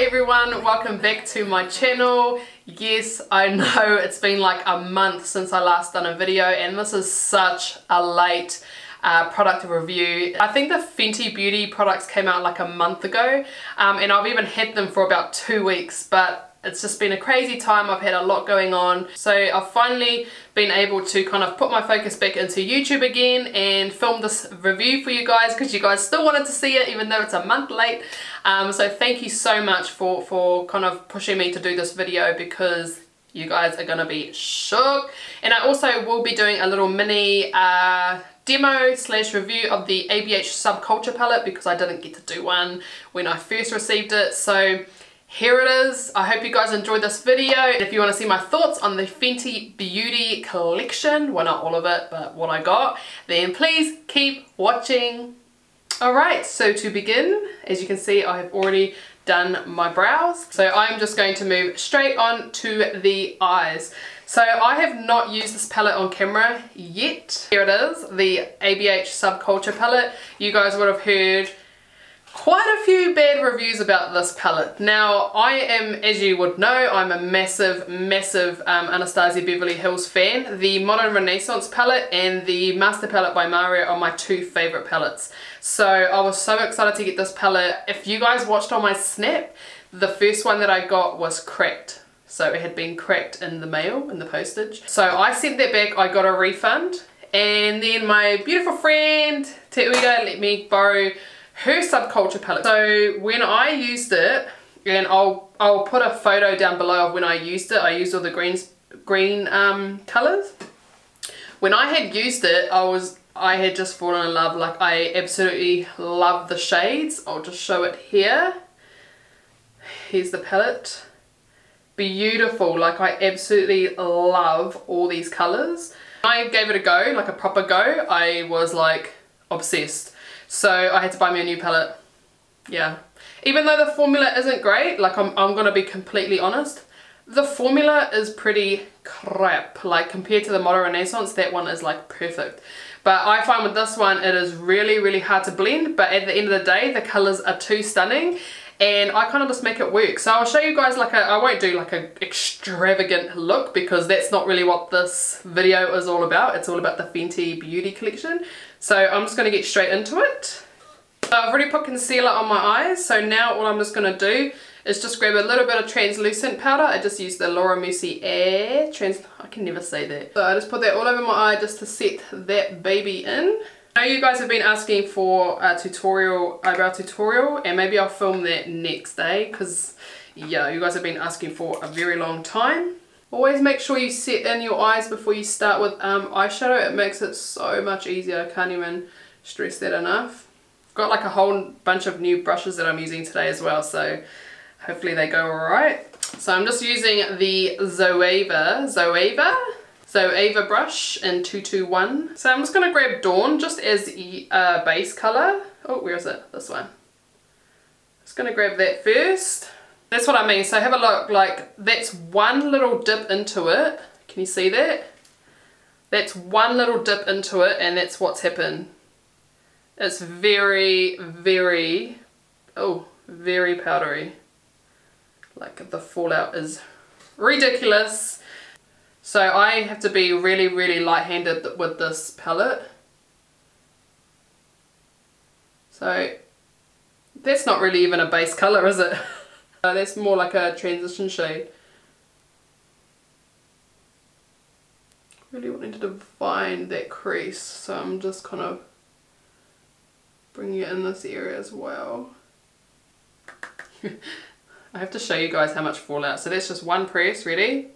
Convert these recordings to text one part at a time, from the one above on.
everyone, welcome back to my channel. Yes, I know it's been like a month since I last done a video and this is such a late product review. I think the Fenty Beauty products came out like a month ago and I've even had them for about 2 weeks, but it's just been a crazy time. I've had a lot going on. So I've finally been able to kind of put my focus back into YouTube again and film this review for you guys because you guys still wanted to see it even though it's a month late. So thank you so much for kind of pushing me to do this video because you guys are gonna be shook. And I also will be doing a little mini demo slash review of the ABH SUBCULTURE palette because I didn't get to do one when I first received it. So here it is. I hope you guys enjoyed this video. If you want to see my thoughts on the Fenty Beauty collection, well not all of it, but what I got, then please keep watching. Alright, so to begin, as you can see I have already done my brows. So I'm just going to move straight on to the eyes. So I have not used this palette on camera yet. Here it is, the ABH SUBCULTURE palette. You guys would have heard quite a few bad reviews about this palette. Now I am, as you would know, I'm a massive Anastasia Beverly Hills fan. The Modern Renaissance palette and the Master palette by Miria are my two favourite palettes. So I was so excited to get this palette. If you guys watched on my snap, the first one that I got was cracked. So it had been cracked in the mail, in the postage. So I sent that back, I got a refund. And then my beautiful friend, Te Uiga, let me borrow her SUBCULTURE palette. So when I used it, and I'll put a photo down below of when I used it. I used all the green colours. When I had used it, I had just fallen in love. Like I absolutely love the shades. I'll just show it here. Here's the palette. Beautiful. Like I absolutely love all these colours. I gave it a go, like a proper go. I was like obsessed. So I had to buy me a new palette. Yeah. Even though the formula isn't great, like I'm gonna be completely honest, the formula is pretty crap. Like compared to the Modern Renaissance, that one is like perfect. But I find with this one, it is really hard to blend, but at the end of the day, the colours are too stunning and I kind of just make it work. So I'll show you guys like I won't do like an extravagant look because that's not really what this video is all about. It's all about the Fenty Beauty collection. So I'm just going to get straight into it. So I've already put concealer on my eyes. So now all I'm just going to do is just grab a little bit of translucent powder. I just used the Laura Mercier I can never say that. So I just put that all over my eye just to set that baby in. I know you guys have been asking for a eyebrow tutorial, and maybe I'll film that next day because yeah, you guys have been asking for a very long time. Always make sure you set in your eyes before you start with eyeshadow. It makes it so much easier. I can't even stress that enough. I've got like a whole bunch of new brushes that I'm using today as well, so hopefully they go alright. So I'm just using the Zoeva brush in 221. So I'm just going to grab Dawn just as a base colour. Oh, where is it? This one. Just going to grab that first. That's what I mean. So have a look, like that's one little dip into it. Can you see that? That's one little dip into it and that's what's happened. It's very powdery. Like the fallout is ridiculous. So I have to be really light-handed with this palette. So that's not really even a base colour, is it? That's more like a transition shade. Really wanting to define that crease, so I'm just kind of bringing it in this area as well. I have to show you guys how much fallout. So that's just one press, ready?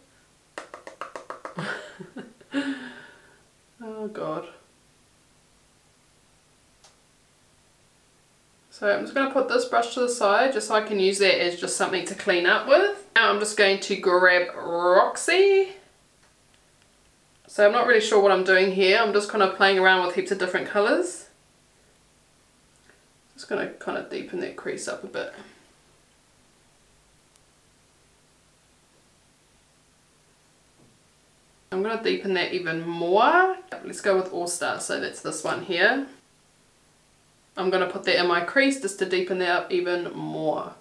Oh god. So I'm just going to put this brush to the side just so I can use that as just something to clean up with. Now I'm just going to grab Roxy. So I'm not really sure what I'm doing here. I'm just kind of playing around with heaps of different colours. Just going to kind of deepen that crease up a bit. I'm going to deepen that even more. Let's go with All Star. So that's this one here. I'm going to put that in my crease just to deepen that up even more.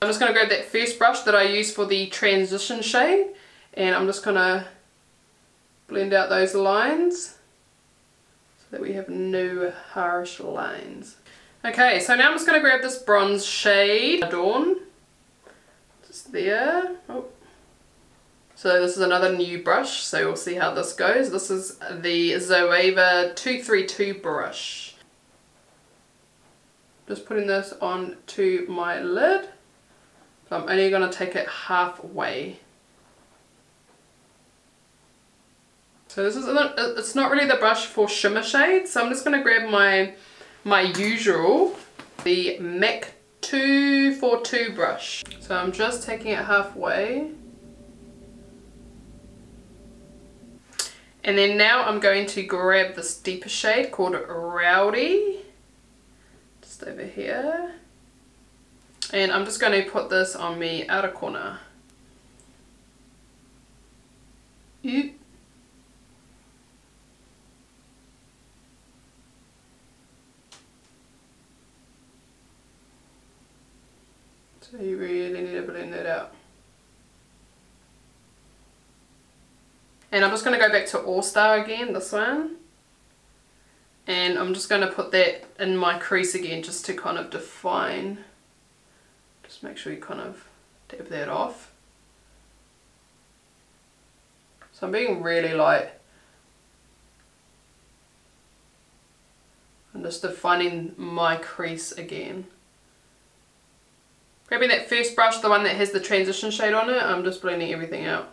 I'm just going to grab that first brush that I used for the transition shade, and I'm just going to blend out those lines so that we have no harsh lines. Okay, so now I'm just going to grab this bronze shade, Dawn, just there. Oh. So this is another new brush, so we'll see how this goes. This is the Zoeva 232 brush. Just putting this onto my lid. So I'm only going to take it halfway. So this is it's not really the brush for shimmer shades, so I'm just going to grab my usual, the MAC 242 brush. So I'm just taking it halfway. And then now I'm going to grab this deeper shade called Rowdy, just over here. And I'm just going to put this on my outer corner. Oop. So you really need to blend that out. And I'm just going to go back to All Star again, this one. And I'm just going to put that in my crease again just to kind of define. Just make sure you kind of dab that off. So I'm being really light. I'm just defining my crease again. Grabbing that first brush, the one that has the transition shade on it, I'm just blending everything out.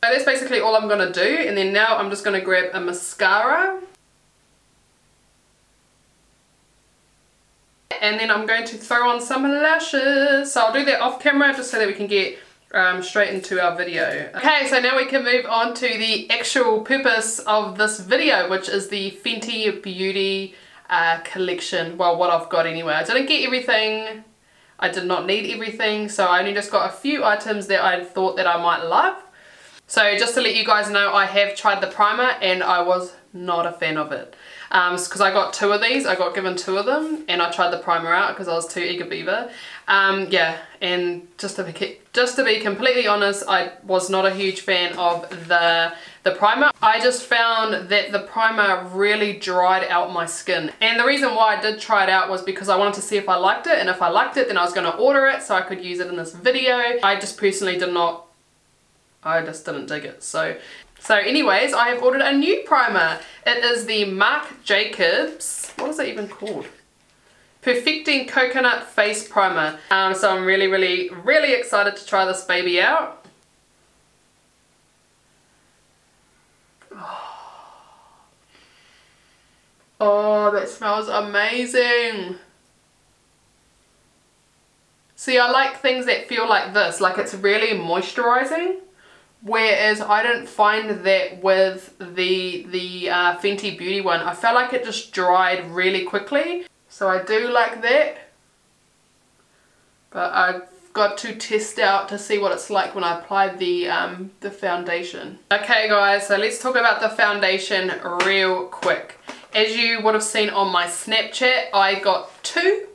So that's basically all I'm going to do, and then now I'm just going to grab a mascara. And then I'm going to throw on some lashes. So I'll do that off camera just so that we can get straight into our video. Okay, so now we can move on to the actual purpose of this video, which is the Fenty Beauty collection. Well, what I've got anyway. I didn't get everything. I did not need everything, so I only just got a few items that I thought that I might love. So just to let you guys know, I have tried the primer and I was not a fan of it. Because I got two of these, I got given two of them, and I tried the primer out because I was too eager beaver. Yeah, and just to be completely honest, I was not a huge fan of the primer. I just found that the primer really dried out my skin. And the reason why I did try it out was because I wanted to see if I liked it, and if I liked it then I was going to order it so I could use it in this video. I just personally I just didn't dig it. So anyways, I have ordered a new primer. It is the Marc Jacobs, what is it even called? Perfecting Coconut Face Primer. So I'm really excited to try this baby out. Oh, that smells amazing. See, I like things that feel like this, like it's really moisturizing. Whereas I didn't find that with the Fenty Beauty one. I felt like it just dried really quickly. So I do like that. But I've got to test out to see what it's like when I apply the foundation. Okay guys, so let's talk about the foundation real quick. As you would have seen on my Snapchat, I got two.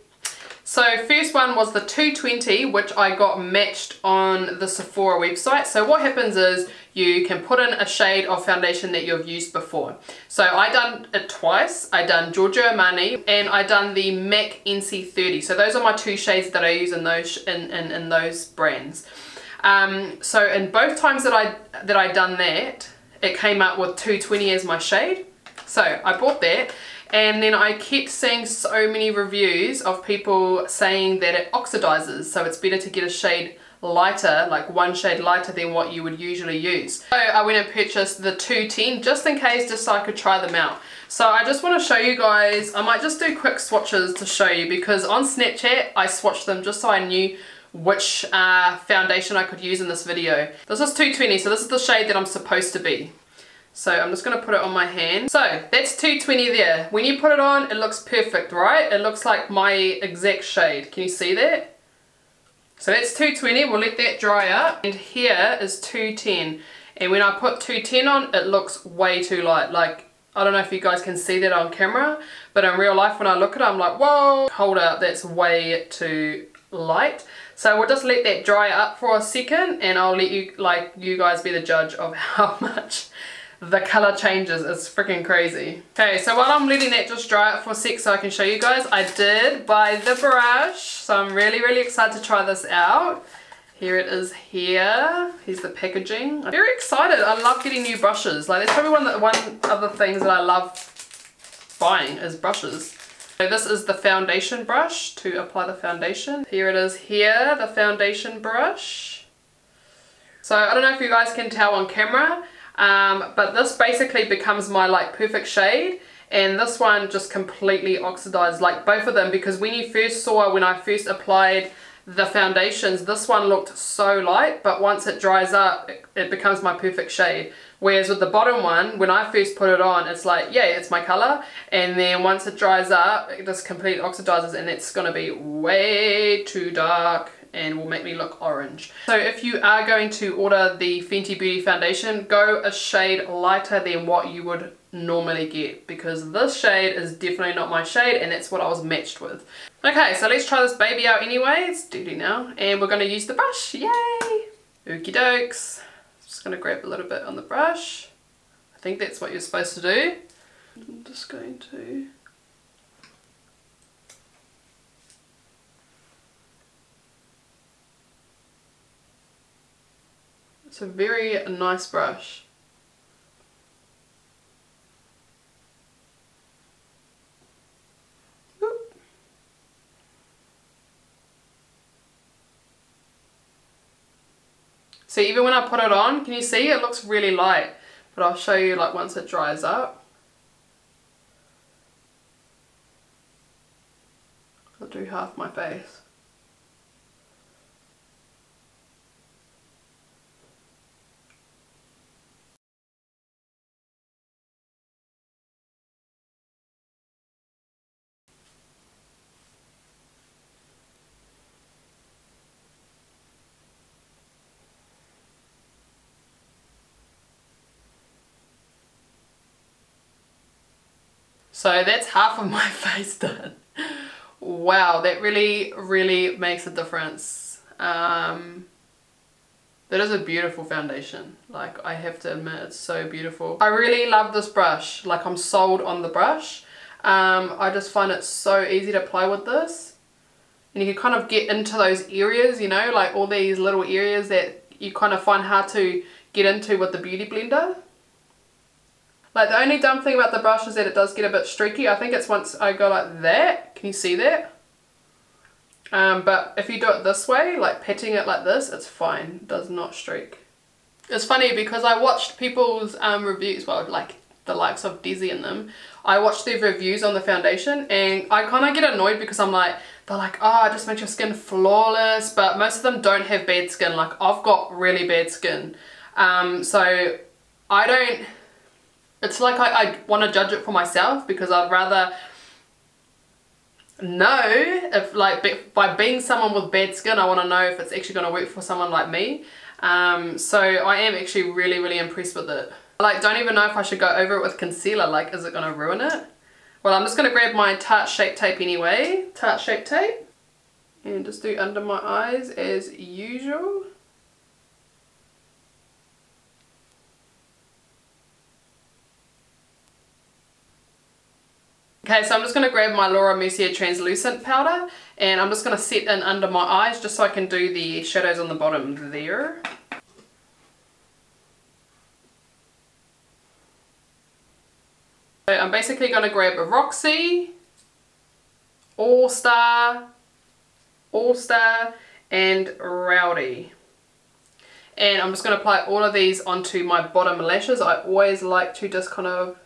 So first one was the 220, which I got matched on the Sephora website. So what happens is you can put in a shade of foundation that you've used before. So I done it twice. I done Giorgio Armani and I done the MAC NC30. So those are my two shades that I use in those in those brands. So in both times that I done that, it came up with 220 as my shade. So I bought that. And then I kept seeing so many reviews of people saying that it oxidizes, so it's better to get a shade lighter, like one shade lighter than what you would usually use. So I went and purchased the 210 just in case, just so I could try them out. So I just want to show you guys, I might just do quick swatches to show you, because on Snapchat I swatched them just so I knew which foundation I could use in this video. This is 220, so this is the shade that I'm supposed to be. So I'm just going to put it on my hand. So that's 220 there. When you put it on, it looks perfect, right? It looks like my exact shade. Can you see that? So that's 220. We'll let that dry up. And here is 210. And when I put 210 on, it looks way too light. Like, I don't know if you guys can see that on camera, but in real life when I look at it, I'm like, whoa, hold up, that's way too light. So we'll just let that dry up for a second, and I'll let you, like, you guys be the judge of how much the color changes. It's freaking crazy. Okay, so while I'm letting that just dry up for a sec so I can show you guys, I did buy the brush. So I'm really excited to try this out. Here it is here. Here's the packaging. I'm very excited. I love getting new brushes. Like, that's probably one of the things that I love buying is brushes. So this is the foundation brush to apply the foundation. Here it is here, the foundation brush. So I don't know if you guys can tell on camera, but this basically becomes my like perfect shade, and this one just completely oxidized, like both of them, because when you first saw, when I first applied the foundations, this one looked so light, but once it dries up, it becomes my perfect shade. Whereas with the bottom one, when I first put it on, it's like, yeah, it's my color, and then once it dries up, it just completely oxidizes, and it's gonna be way too dark and will make me look orange. So if you are going to order the Fenty Beauty foundation, go a shade lighter than what you would normally get, because this shade is definitely not my shade, and that's what I was matched with. Okay, so let's try this baby out anyway. It's dirty now, and we're going to use the brush. Yay! Okie dokes. Just going to grab a little bit on the brush. I think that's what you're supposed to do. I'm just going to... It's a very nice brush. So even when I put it on, can you see it looks really light, but I'll show you like once it dries up. I'll do half my face. So that's half of my face done. Wow, that really makes a difference. That is a beautiful foundation. Like, I have to admit, it's so beautiful. I really love this brush. Like, I'm sold on the brush. I just find it so easy to apply with this. And you can kind of get into those areas, you know, like all these little areas that you kind of find hard to get into with the Beauty Blender. Like, the only dumb thing about the brush is that it does get a bit streaky. I think it's once I go like that. Can you see that? But if you do it this way, like patting it like this, it's fine. It does not streak. It's funny because I watched people's reviews, well, like the likes of Desi and them. I watched their reviews on the foundation, and I kind of get annoyed because I'm like, they're like, oh, it just makes your skin flawless, but most of them don't have bad skin. Like, I've got really bad skin. So I don't... It's like I want to judge it for myself, because I'd rather know if, like, by being someone with bad skin, I want to know if it's actually going to work for someone like me. So I am actually really impressed with it. Like, don't even know if I should go over it with concealer. Like, is it going to ruin it? Well, I'm just going to grab my Tarte Shape Tape anyway. Tarte Shape Tape. And just do under my eyes as usual. Okay, so I'm just going to grab my Laura Mercier translucent powder, and I'm just going to set in under my eyes just so I can do the shadows on the bottom there. So I'm basically going to grab a Roxy, All Star, and Rowdy. And I'm just going to apply all of these onto my bottom lashes. I always like to just kind of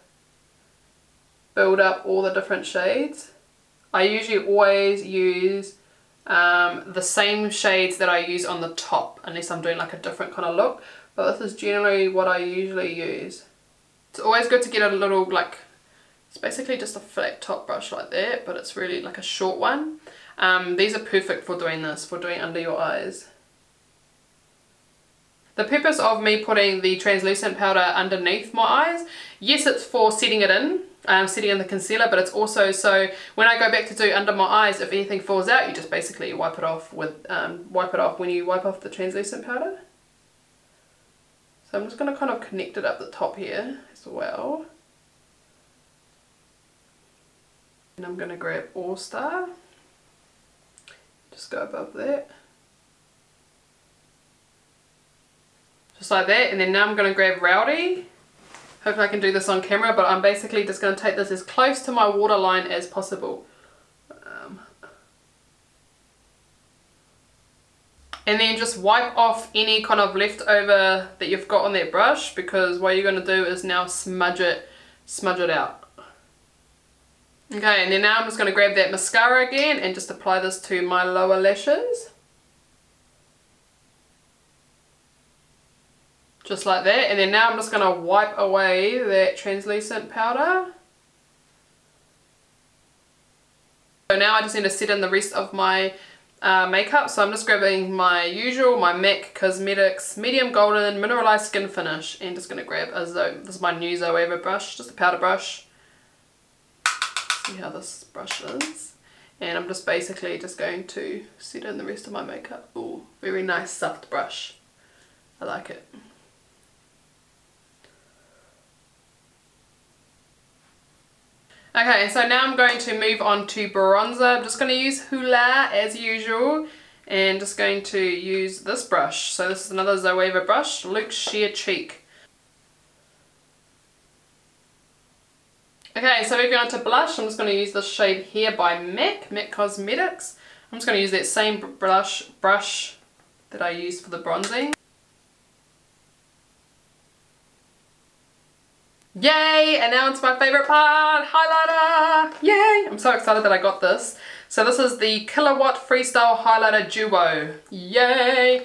build up all the different shades. I usually always use the same shades that I use on the top, unless I'm doing like a different kind of look, but this is generally what I usually use. It's always good to get a little, like, it's basically just a flat top brush like that, but it's really like a short one. These are perfect for doing this, for doing under your eyes. The purpose of me putting the translucent powder underneath my eyes, yes, it's for setting it in, setting in the concealer, but it's also so when I go back to do under my eyes, if anything falls out, you just basically wipe it off with, wipe it off when you wipe off the translucent powder. So I'm just going to kind of connect it up the top here as well. And I'm going to grab All Star, just go above that. Just like that, and then now I'm going to grab Rowdy. Hopefully I can do this on camera, but I'm basically just going to take this as close to my waterline as possible. And then just wipe off any kind of leftover that you've got on that brush, because what you're going to do is now smudge it out. Okay, and then now I'm just going to grab that mascara again and just apply this to my lower lashes. Just like that, and then now I'm just going to wipe away that translucent powder. So now I just need to set in the rest of my makeup, so I'm just grabbing my usual, my MAC Cosmetics Medium Golden Mineralized Skin Finish, and just going to grab a this is my new Zoeva brush, just a powder brush. See how this brush is. And I'm just basically just going to set in the rest of my makeup. Ooh, very nice soft brush. I like it. Okay, so now I'm going to move on to bronzer. I'm just going to use Hoola as usual, and just going to use this brush. So this is another Zoeva brush, Luxe Sheer Cheek. Okay, so moving on to blush, I'm just going to use this shade here by MAC Cosmetics. I'm just going to use that same brush that I used for the bronzing. Yay! And now it's my favourite part, highlighter! Yay! I'm so excited that I got this. So this is the Kilowatt Freestyle Highlighter Duo. Yay!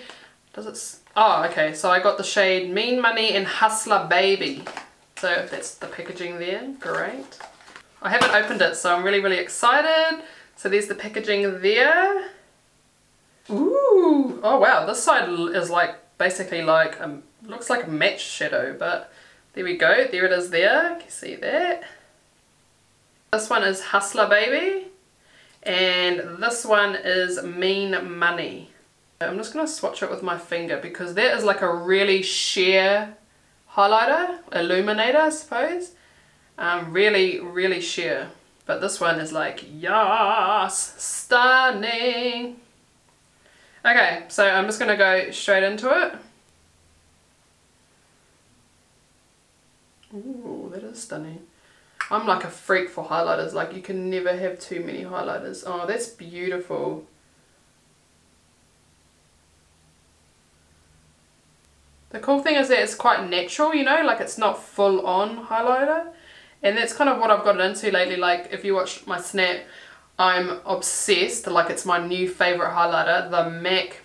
Does it... Oh, okay. So I got the shade Mean Money and Hustler Baby. So that's the packaging there. Great. I haven't opened it, so I'm really, really excited. So there's the packaging there. Ooh! Oh wow, this side is like, basically like, looks like a match shadow, but... There we go, there it is there, can you see that? This one is Hustler Baby, and this one is Mean Money. I'm just going to swatch it with my finger, because that is like a really sheer highlighter, illuminator I suppose. Really, really sheer. But this one is like, yes, stunning. Okay, so I'm just going to go straight into it. Ooh, that is stunning. I'm like a freak for highlighters, like you can never have too many highlighters. Oh, that's beautiful. The cool thing is that it's quite natural, you know, like it's not full on highlighter. And that's kind of what I've gotten into lately. Like if you watch my Snap, I'm obsessed, like it's my new favourite highlighter, the MAC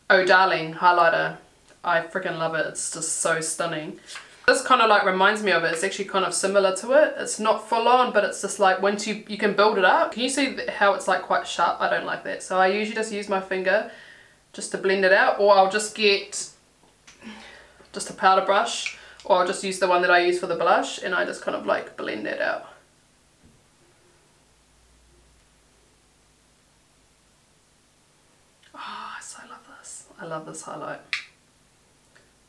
Oh Darling highlighter. I freaking love it, it's just so stunning. This kind of like reminds me of it. It's actually kind of similar to it. It's not full on, but it's just like once you can build it up. Can you see how it's like quite sharp? I don't like that. So I usually just use my finger just to blend it out, or I'll just get just a powder brush, or I'll just use the one that I use for the blush, and I just kind of like blend it out. Oh, I so love this. I love this highlight.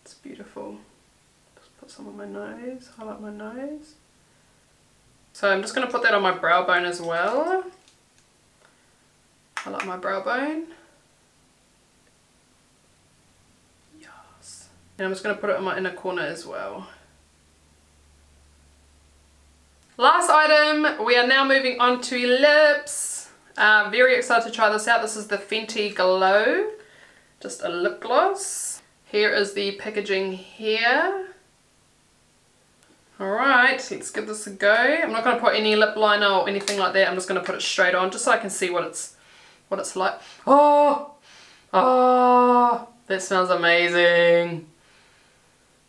It's beautiful. Put some on my nose, highlight my nose. So I'm just going to put that on my brow bone as well. Highlight my brow bone. Yes. And I'm just going to put it on my inner corner as well. Last item, we are now moving on to lips. Very excited to try this out. This is the Fenty Glow. Just a lip gloss. Here is the packaging here. Alright, let's give this a go. I'm not going to put any lip liner or anything like that. I'm just going to put it straight on just so I can see what it's like. Oh! Oh! That smells amazing.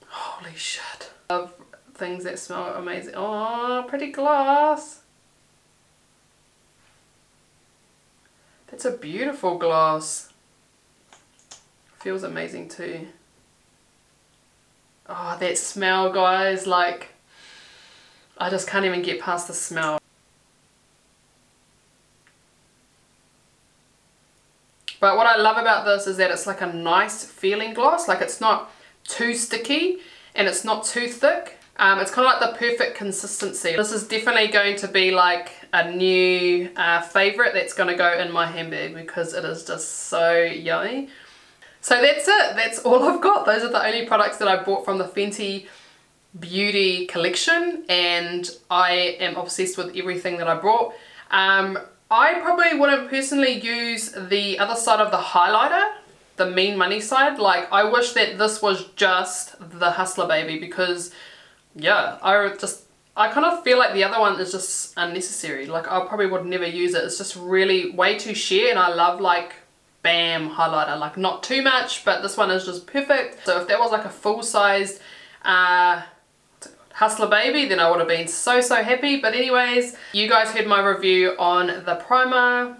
Holy shit. I love things that smell amazing. Oh, pretty gloss. That's a beautiful gloss. Feels amazing too. Oh, that smell, guys, like, I just can't even get past the smell. But what I love about this is that it's like a nice feeling gloss. Like, it's not too sticky and it's not too thick. It's kind of like the perfect consistency. This is definitely going to be like a new favorite that's going to go in my handbag because it is just so yummy. So that's it. That's all I've got. Those are the only products that I bought from the Fenty Beauty collection, and I am obsessed with everything that I brought. I probably wouldn't personally use the other side of the highlighter, the Mean Money side. Like, I wish that this was just the Hustler Baby because, yeah, I kind of feel like the other one is just unnecessary. Like, I probably would never use it. It's just really way too sheer, and I love, like, bam highlighter. Like, not too much, but this one is just perfect. So if that was like a full-sized Hustler Baby, then I would have been so happy. But anyways, you guys heard my review on the primer.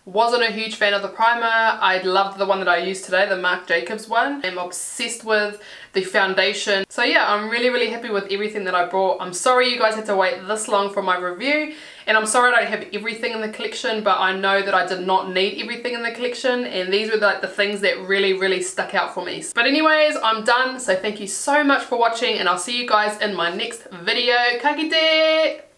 Wasn't a huge fan of the primer. I loved the one that I used today, the Marc Jacobs one. I'm obsessed with the foundation. So yeah, I'm really happy with everything that I brought. I'm sorry you guys had to wait this long for my review, and I'm sorry I don't have everything in the collection, but I know that I did not need everything in the collection, and these were like the things that really stuck out for me. But anyways, I'm done, so thank you so much for watching, and I'll see you guys in my next video. Ka kite!